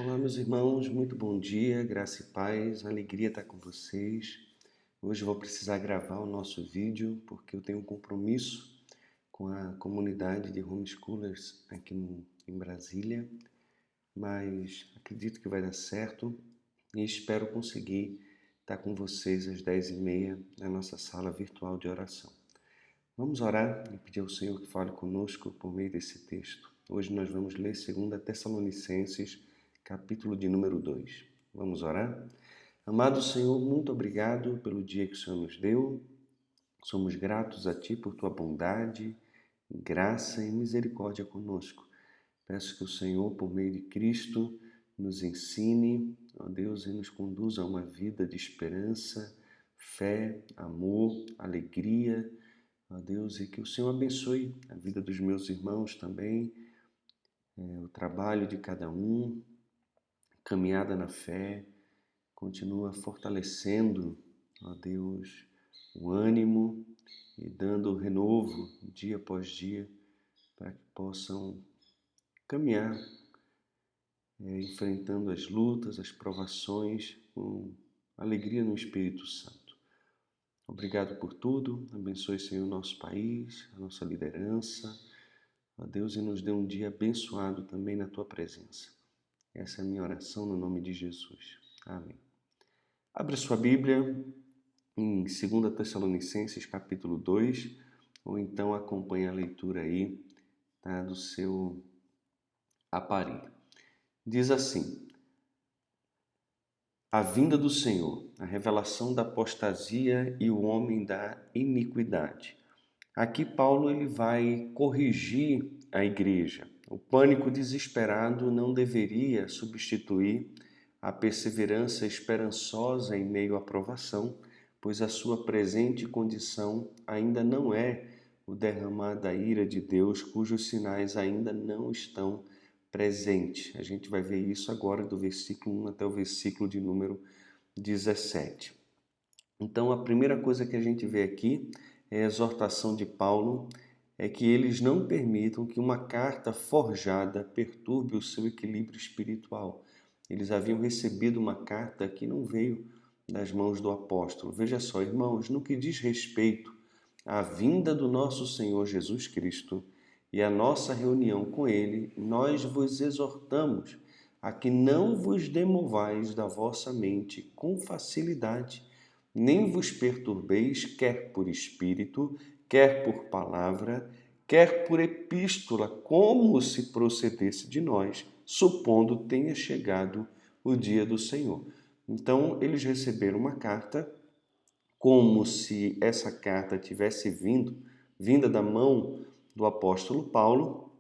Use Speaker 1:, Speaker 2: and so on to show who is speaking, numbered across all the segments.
Speaker 1: Olá, meus irmãos, muito bom dia, graça e paz, alegria estar com vocês. Hoje eu vou precisar gravar o nosso vídeo porque eu tenho um compromisso com a comunidade de homeschoolers aqui em Brasília, mas acredito que vai dar certo e espero conseguir estar com vocês às 10h30 na nossa sala virtual de oração. Vamos orar e pedir ao Senhor que fale conosco por meio desse texto. Hoje nós vamos ler 2 Tessalonicenses, capítulo de número 2. Vamos orar? Amado Senhor, muito obrigado pelo dia que o Senhor nos deu. Somos gratos a Ti por Tua bondade, graça e misericórdia conosco. Peço que o Senhor, por meio de Cristo, nos ensine, ó Deus, e nos conduza a uma vida de esperança, fé, amor, alegria, ó Deus, e que o Senhor abençoe a vida dos meus irmãos também, o trabalho de cada um, caminhada na fé, continua fortalecendo, ó Deus, o ânimo e dando renovo dia após dia para que possam caminhar, enfrentando as lutas, as provações com alegria no Espírito Santo. Obrigado por tudo, abençoe, Senhor, o nosso país, a nossa liderança, ó Deus, e nos dê um dia abençoado também na Tua presença. Essa é a minha oração no nome de Jesus. Amém. Abre sua Bíblia em 2 Tessalonicenses, capítulo 2, ou então acompanhe a leitura aí, tá, do seu aparelho. Diz assim: a vinda do Senhor, a revelação da apostasia e o homem da iniquidade. Aqui Paulo ele vai corrigir a igreja. O pânico desesperado não deveria substituir a perseverança esperançosa em meio à provação, pois a sua presente condição ainda não é o derramar da ira de Deus, cujos sinais ainda não estão presentes. A gente vai ver isso agora do versículo 1 até o versículo de número 17. Então, a primeira coisa que a gente vê aqui é a exortação de Paulo, é que eles não permitam que uma carta forjada perturbe o seu equilíbrio espiritual. Eles haviam recebido uma carta que não veio das mãos do apóstolo. Veja só, irmãos, no que diz respeito à vinda do nosso Senhor Jesus Cristo e à nossa reunião com Ele, nós vos exortamos a que não vos demovais da vossa mente com facilidade, nem vos perturbeis, quer por espírito, quer por palavra, quer por epístola, como se procedesse de nós, supondo tenha chegado o dia do Senhor. Então, eles receberam uma carta, como se essa carta tivesse vinda da mão do apóstolo Paulo,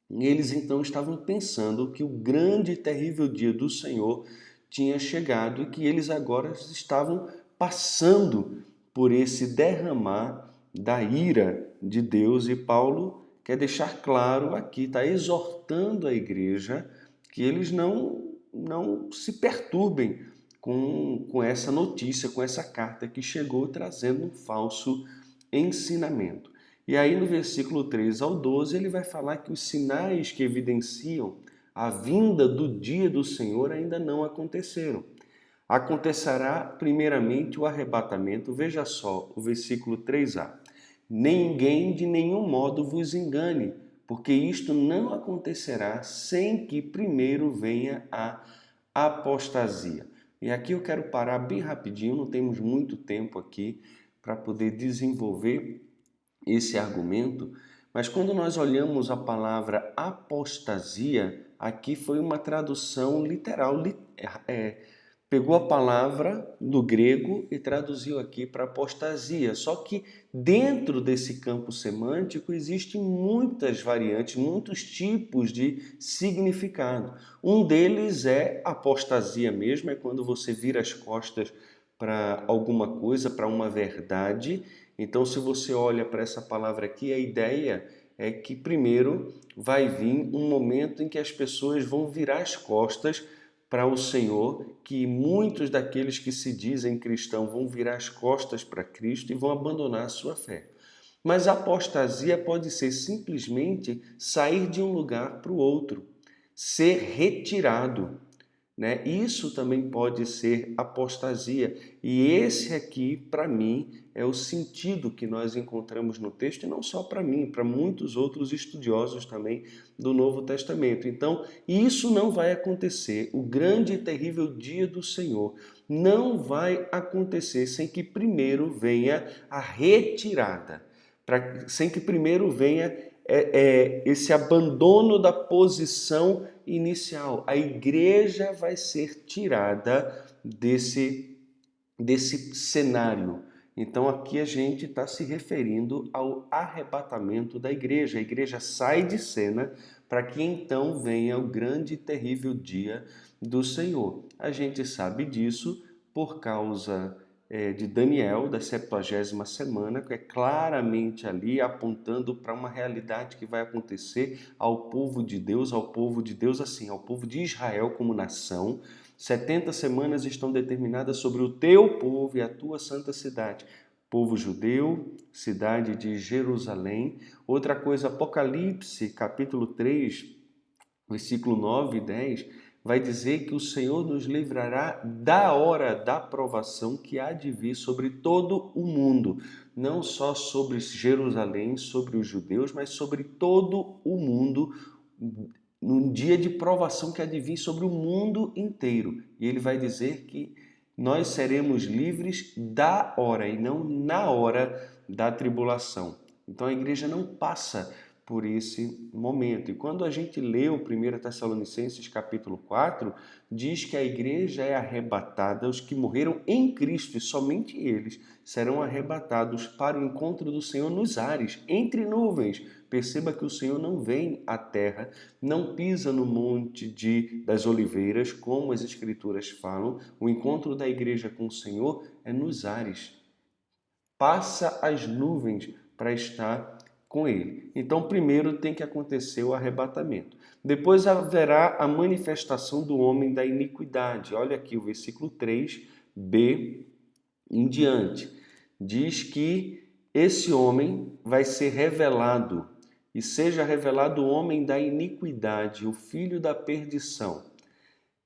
Speaker 1: e eles então estavam pensando que o grande e terrível dia do Senhor tinha chegado e que eles agora estavam passando por esse derramar da ira de Deus. E Paulo quer deixar claro aqui, está exortando a igreja que eles não se perturbem com essa notícia, com essa carta que chegou trazendo um falso ensinamento. E aí no versículo 3 ao 12 ele vai falar que os sinais que evidenciam a vinda do dia do Senhor ainda não aconteceram. Acontecerá primeiramente o arrebatamento. Veja só o versículo 3a. Ninguém de nenhum modo vos engane, porque isto não acontecerá sem que primeiro venha a apostasia. E aqui eu quero parar bem rapidinho, não temos muito tempo aqui para poder desenvolver esse argumento, mas quando nós olhamos a palavra apostasia, aqui foi uma tradução literal, pegou a palavra do grego e traduziu aqui para apostasia. Só que dentro desse campo semântico existem muitas variantes, muitos tipos de significado. Um deles é apostasia mesmo, é quando você vira as costas para alguma coisa, para uma verdade. Então, se você olha para essa palavra aqui, a ideia é que primeiro vai vir um momento em que as pessoas vão virar as costas para o Senhor, que muitos daqueles que se dizem cristãos vão virar as costas para Cristo e vão abandonar a sua fé. Mas a apostasia pode ser simplesmente sair de um lugar para o outro, ser retirado. né? Isso também pode ser apostasia. E esse aqui, para mim, é o sentido que nós encontramos no texto, e não só para mim, para muitos outros estudiosos também do Novo Testamento. Então, isso não vai acontecer. O grande e terrível dia do Senhor não vai acontecer sem que primeiro venha a retirada, sem que primeiro venha esse abandono da posição inicial. A igreja vai ser tirada desse cenário. Então aqui a gente está se referindo ao arrebatamento da igreja. A igreja sai de cena para que então venha o grande e terrível dia do Senhor. A gente sabe disso por causa de Daniel, da 70ª semana, que é claramente ali apontando para uma realidade que vai acontecer ao povo de Deus assim, ao povo de Israel como nação. 70 semanas estão determinadas sobre o teu povo e a tua santa cidade. Povo judeu, cidade de Jerusalém. Outra coisa, Apocalipse, capítulo 3, versículo 9 e 10, vai dizer que o Senhor nos livrará da hora da provação que há de vir sobre todo o mundo. Não só sobre Jerusalém, sobre os judeus, mas sobre todo o mundo, num dia de provação que há de vir sobre o mundo inteiro. E ele vai dizer que nós seremos livres da hora e não na hora da tribulação. Então a igreja não passa por esse momento. E quando a gente lê o 1 Tessalonicenses capítulo 4, diz que a igreja é arrebatada, os que morreram em Cristo, e somente eles serão arrebatados para o encontro do Senhor nos ares, entre nuvens. Perceba que o Senhor não vem à terra, não pisa no monte das oliveiras, como as escrituras falam. O encontro da igreja com o Senhor é nos ares. Passa as nuvens para estar com ele. Então, primeiro tem que acontecer o arrebatamento. Depois haverá a manifestação do homem da iniquidade. Olha aqui o versículo 3b em diante. Diz que esse homem vai ser revelado, e seja revelado o homem da iniquidade, o filho da perdição.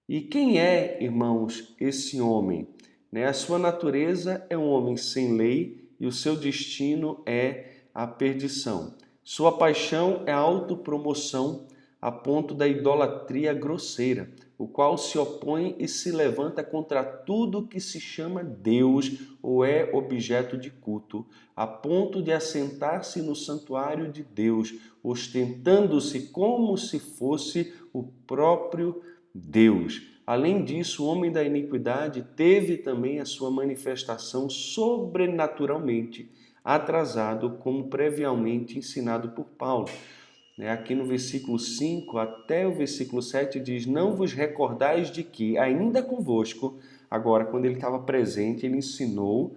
Speaker 1: E quem é, irmãos, esse homem? A sua natureza é um homem sem lei e o seu destino é a perdição. Sua paixão é a autopromoção a ponto da idolatria grosseira, o qual se opõe e se levanta contra tudo que se chama Deus ou é objeto de culto, a ponto de assentar-se no santuário de Deus, ostentando-se como se fosse o próprio Deus. Além disso, o homem da iniquidade teve também a sua manifestação sobrenaturalmente atrasado, como previamente ensinado por Paulo. Aqui no versículo 5 até o versículo 7 diz: não vos recordais de que, ainda convosco, agora quando ele estava presente, ele ensinou,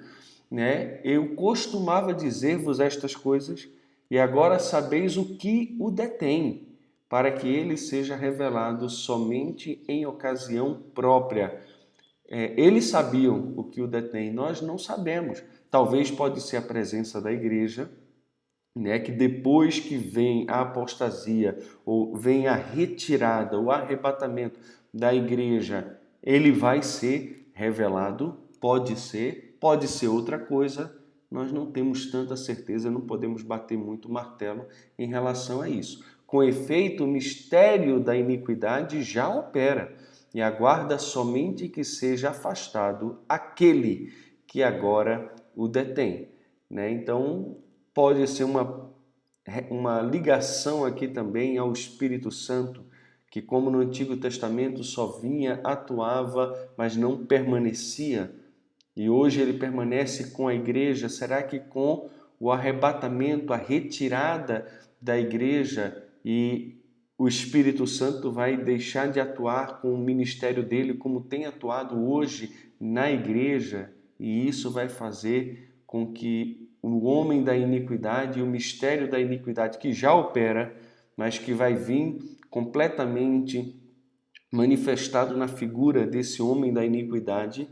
Speaker 1: eu costumava dizer-vos estas coisas, e agora sabeis o que o detém, para que ele seja revelado somente em ocasião própria. Eles sabiam o que o detém, nós não sabemos. Talvez pode ser a presença da igreja, que depois que vem a apostasia, ou vem a retirada, o arrebatamento da igreja, ele vai ser revelado, pode ser outra coisa, nós não temos tanta certeza, não podemos bater muito martelo em relação a isso. Com efeito, o mistério da iniquidade já opera e aguarda somente que seja afastado aquele que agora o detém. Então, pode ser uma ligação aqui também ao Espírito Santo, que como no Antigo Testamento só vinha, atuava, mas não permanecia. E hoje ele permanece com a igreja. Será que com o arrebatamento, a retirada da igreja, e o Espírito Santo vai deixar de atuar com o ministério dele como tem atuado hoje na igreja? E isso vai fazer com que o homem da iniquidade e o mistério da iniquidade que já opera, mas que vai vir completamente manifestado na figura desse homem da iniquidade,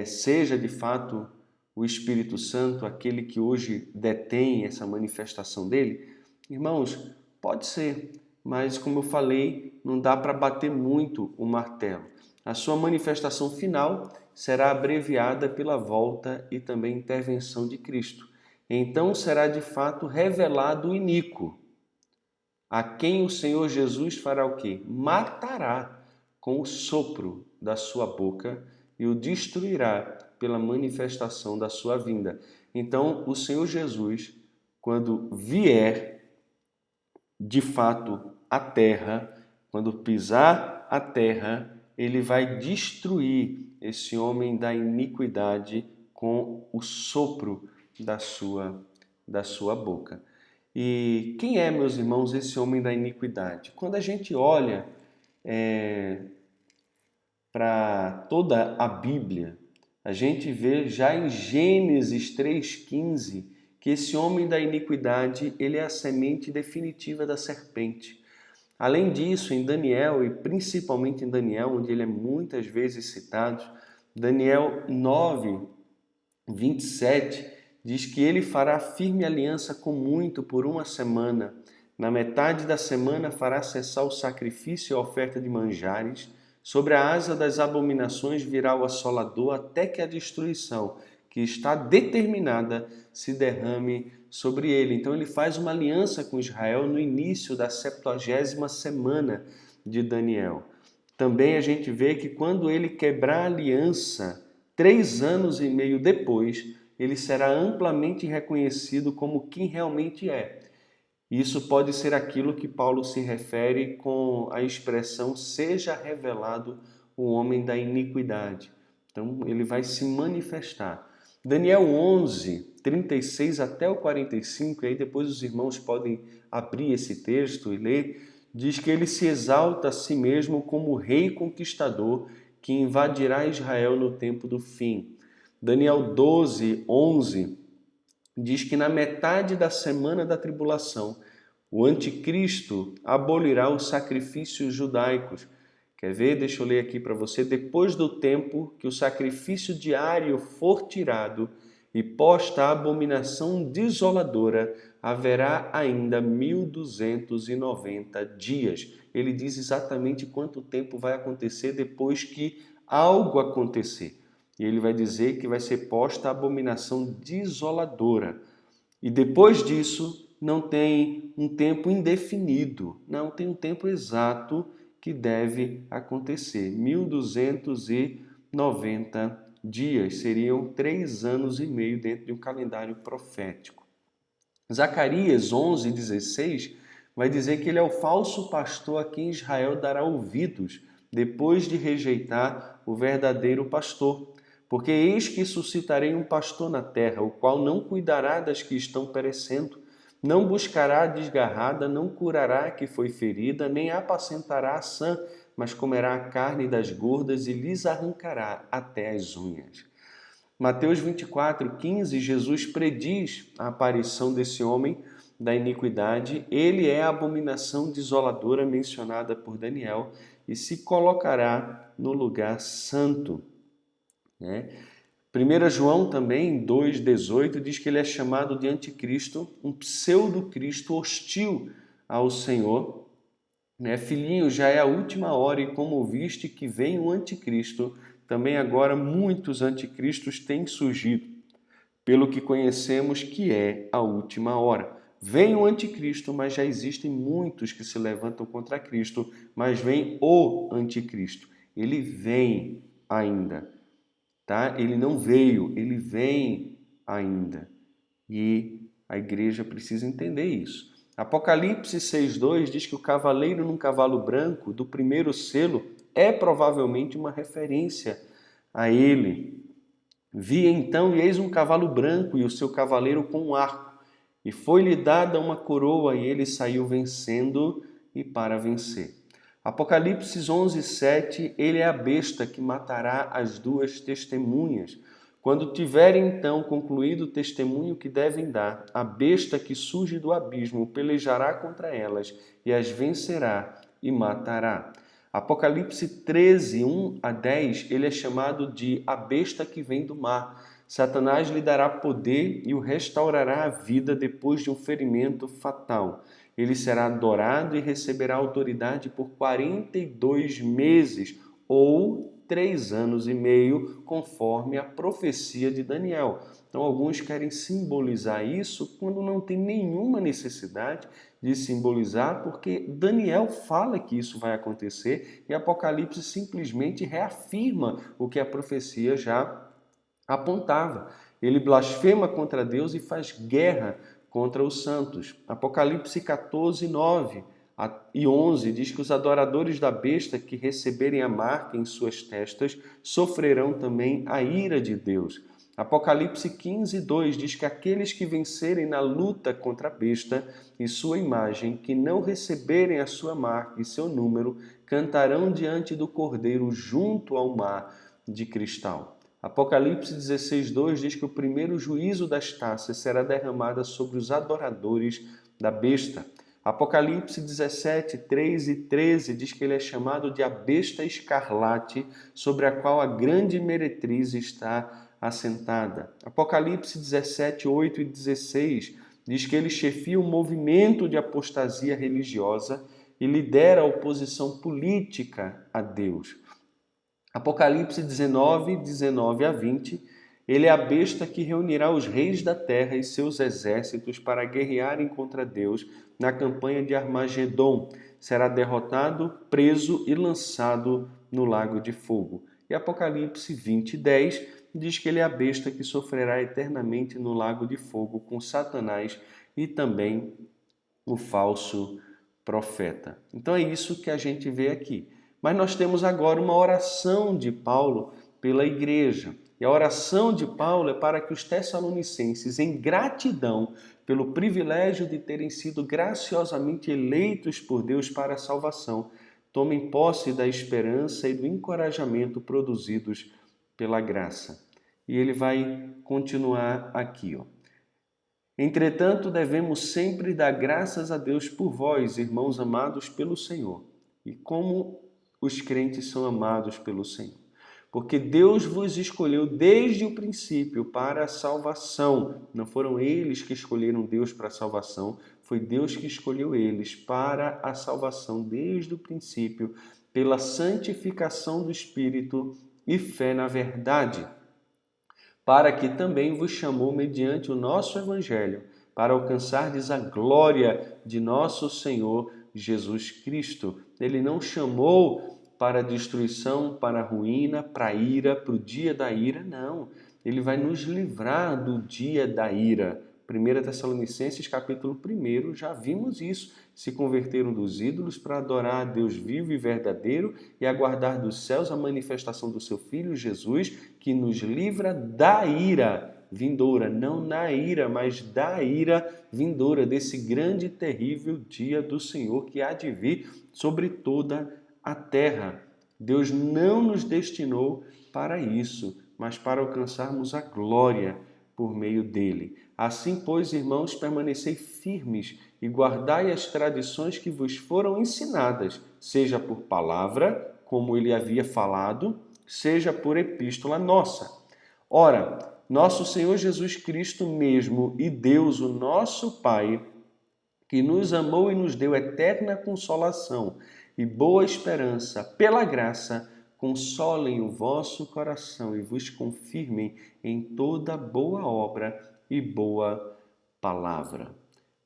Speaker 1: seja de fato o Espírito Santo, aquele que hoje detém essa manifestação dele? Irmãos, pode ser. mas como eu falei, não dá para bater muito o martelo. A sua manifestação final será abreviada pela volta e também intervenção de Cristo. Então será de fato revelado o iníquo, a quem o Senhor Jesus fará o quê? Matará com o sopro da sua boca e o destruirá pela manifestação da sua vinda. Então, o Senhor Jesus, quando vier de fato à terra, quando pisar a terra, ele vai destruir esse homem da iniquidade com o sopro da sua boca. E quem é, meus irmãos, esse homem da iniquidade? Quando a gente olha para toda a Bíblia, a gente vê já em Gênesis 3,15 que esse homem da iniquidade, ele é a semente definitiva da serpente. Além disso, em Daniel, e principalmente em Daniel, onde ele é muitas vezes citado, Daniel 9:27 diz que ele fará firme aliança com muito por uma semana. Na metade da semana fará cessar o sacrifício e a oferta de manjares. Sobre a asa das abominações virá o assolador até que a destruição, que está determinada, se derrame sobre ele. Então ele faz uma aliança com Israel no início da 70ª semana de Daniel. Também a gente vê que quando ele quebrar a aliança, 3 anos e meio depois, ele será amplamente reconhecido como quem realmente é. Isso pode ser aquilo que Paulo se refere com a expressão seja revelado o homem da iniquidade. Então, ele vai se manifestar. Daniel 11:36 até o 45, aí depois os irmãos podem abrir esse texto e ler, diz que ele se exalta a si mesmo como rei conquistador que invadirá Israel no tempo do fim. Daniel 12:11 diz que na metade da semana da tribulação, o anticristo abolirá os sacrifícios judaicos. Quer ver? Deixa eu ler aqui para você. Depois do tempo que o sacrifício diário for tirado e posta a abominação desoladora, haverá ainda 1290 dias. Ele diz exatamente quanto tempo vai acontecer depois que algo acontecer. E ele vai dizer que vai ser posta a abominação desoladora. E depois disso, não tem um tempo indefinido, não tem um tempo exato que deve acontecer. 1290 dias seriam 3 anos e meio dentro de um calendário profético. Zacarias 11:16 vai dizer que ele é o falso pastor a quem Israel dará ouvidos depois de rejeitar o verdadeiro pastor. Porque eis que suscitarei um pastor na terra, o qual não cuidará das que estão perecendo, não buscará a desgarrada, não curará a que foi ferida, nem apacentará a sã, mas comerá a carne das gordas e lhes arrancará até as unhas. Mateus 24:15, Jesus prediz a aparição desse homem da iniquidade. Ele é a abominação desoladora mencionada por Daniel e se colocará no lugar santo. 1 João também, 2,18, diz que ele é chamado de anticristo, um pseudo-cristo hostil ao Senhor. Filhinho, já é a última hora e como ouviste que vem o anticristo, também agora muitos anticristos têm surgido, pelo que conhecemos que é a última hora. Vem o anticristo, mas já existem muitos que se levantam contra Cristo, mas vem o anticristo. Ele vem ainda. Tá? Ele não veio, ele vem ainda. E a igreja precisa entender isso. Apocalipse 6:2 diz que o cavaleiro num cavalo branco do primeiro selo é provavelmente uma referência a ele. Vi então, e eis um cavalo branco e o seu cavaleiro com um arco, e foi-lhe dada uma coroa, e ele saiu vencendo e para vencer. Apocalipse 11:7, ele é a besta que matará as duas testemunhas. Quando tiverem então concluído o testemunho que devem dar, a besta que surge do abismo pelejará contra elas e as vencerá e matará. Apocalipse 13:1-10, ele é chamado de a besta que vem do mar. Satanás lhe dará poder e o restaurará à vida depois de um ferimento fatal. Ele será adorado e receberá autoridade por 42 meses ou 3 anos e meio, conforme a profecia de Daniel. Então, alguns querem simbolizar isso quando não tem nenhuma necessidade de simbolizar, porque Daniel fala que isso vai acontecer e Apocalipse simplesmente reafirma o que a profecia já apontava. Ele blasfema contra Deus e faz guerra contra os santos. Apocalipse 14, 9 e 11 diz que os adoradores da besta que receberem a marca em suas testas sofrerão também a ira de Deus. Apocalipse 15, 2 diz que aqueles que vencerem na luta contra a besta e sua imagem, que não receberem a sua marca e seu número, cantarão diante do Cordeiro junto ao mar de cristal. Apocalipse 16, 2 diz que o primeiro juízo das taças será derramado sobre os adoradores da besta. Apocalipse 17, 3 e 13 diz que ele é chamado de a besta escarlate, sobre a qual a grande meretriz está assentada. Apocalipse 17, 8 e 16 diz que ele chefia um movimento de apostasia religiosa e lidera a oposição política a Deus. Apocalipse 19, 19 a 20, ele é a besta que reunirá os reis da terra e seus exércitos para guerrearem contra Deus na campanha de Armagedon. Será derrotado, preso e lançado no lago de fogo. E Apocalipse 20, 10 diz que ele é a besta que sofrerá eternamente no lago de fogo com Satanás e também o falso profeta. Então é isso que a gente vê aqui. Mas nós temos agora uma oração de Paulo pela igreja. E a oração de Paulo é para que os tessalonicenses, em gratidão pelo privilégio de terem sido graciosamente eleitos por Deus para a salvação, tomem posse da esperança e do encorajamento produzidos pela graça. E ele vai continuar aqui, ó. Entretanto, devemos sempre dar graças a Deus por vós, irmãos amados pelo Senhor. E como os crentes são amados pelo Senhor. Porque Deus vos escolheu desde o princípio para a salvação. Não foram eles que escolheram Deus para a salvação, foi Deus que escolheu eles para a salvação desde o princípio, pela santificação do Espírito e fé na verdade, para que também vos chamou mediante o nosso Evangelho, para alcançardes a glória de nosso Senhor Jesus Cristo. Ele não chamou para a destruição, para a ruína, para a ira, para o dia da ira, não. Ele vai nos livrar do dia da ira. 1 Tessalonicenses capítulo 1, já vimos isso. Se converteram dos ídolos para adorar a Deus vivo e verdadeiro e aguardar dos céus a manifestação do seu Filho Jesus, que nos livra da ira vindoura, não na ira, mas da ira vindoura, desse grande e terrível dia do Senhor que há de vir sobre toda a terra. Deus não nos destinou para isso, mas para alcançarmos a glória por meio dele. Assim, pois, irmãos, permanecei firmes e guardai as tradições que vos foram ensinadas, seja por palavra, como ele havia falado, seja por epístola nossa. Ora, nosso Senhor Jesus Cristo mesmo e Deus, o nosso Pai, que nos amou e nos deu eterna consolação e boa esperança pela graça, consolem o vosso coração e vos confirmem em toda boa obra e boa palavra.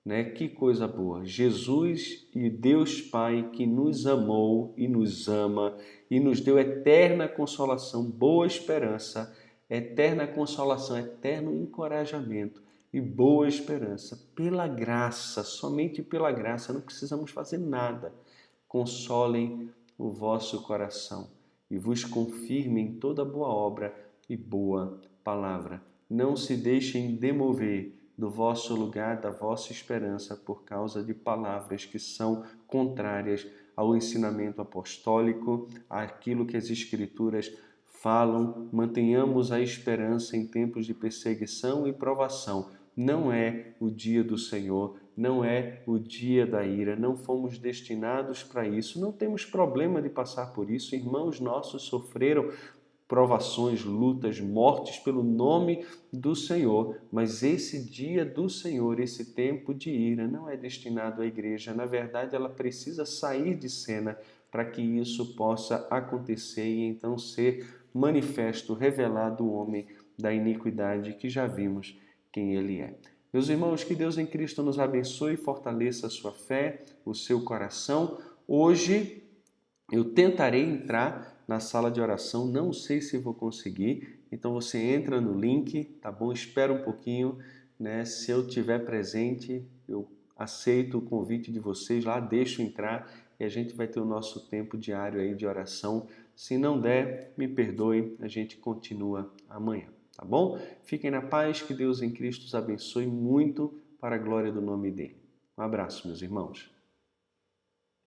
Speaker 1: Né? Que coisa boa! Jesus e Deus Pai que nos amou e nos ama e nos deu eterna consolação, boa esperança, eterna consolação, eterno encorajamento e boa esperança, pela graça, somente pela graça, não precisamos fazer nada. Consolem o vosso coração e vos confirmem toda boa obra e boa palavra. Não se deixem demover do vosso lugar, da vossa esperança, por causa de palavras que são contrárias ao ensinamento apostólico, àquilo que as Escrituras falam. Mantenhamos a esperança em tempos de perseguição e provação. Não é o dia do Senhor, não é o dia da ira, não fomos destinados para isso, não temos problema de passar por isso. Irmãos nossos sofreram provações, lutas, mortes pelo nome do Senhor, mas esse dia do Senhor, esse tempo de ira, não é destinado à igreja. Na verdade, ela precisa sair de cena para que isso possa acontecer e então ser manifesto, revelado o homem da iniquidade que já vimos quem ele é. Meus irmãos, que Deus em Cristo nos abençoe e fortaleça a sua fé, o seu coração. Hoje eu tentarei entrar na sala de oração, não sei se vou conseguir, então você entra no link, tá bom? Espera um pouquinho, né? Se eu tiver presente, eu aceito o convite de vocês lá, deixo entrar e a gente vai ter o nosso tempo diário aí de oração. Se não der, me perdoe, a gente continua amanhã, tá bom? Fiquem na paz, que Deus em Cristo os abençoe muito para a glória do nome dele. Um abraço, meus irmãos.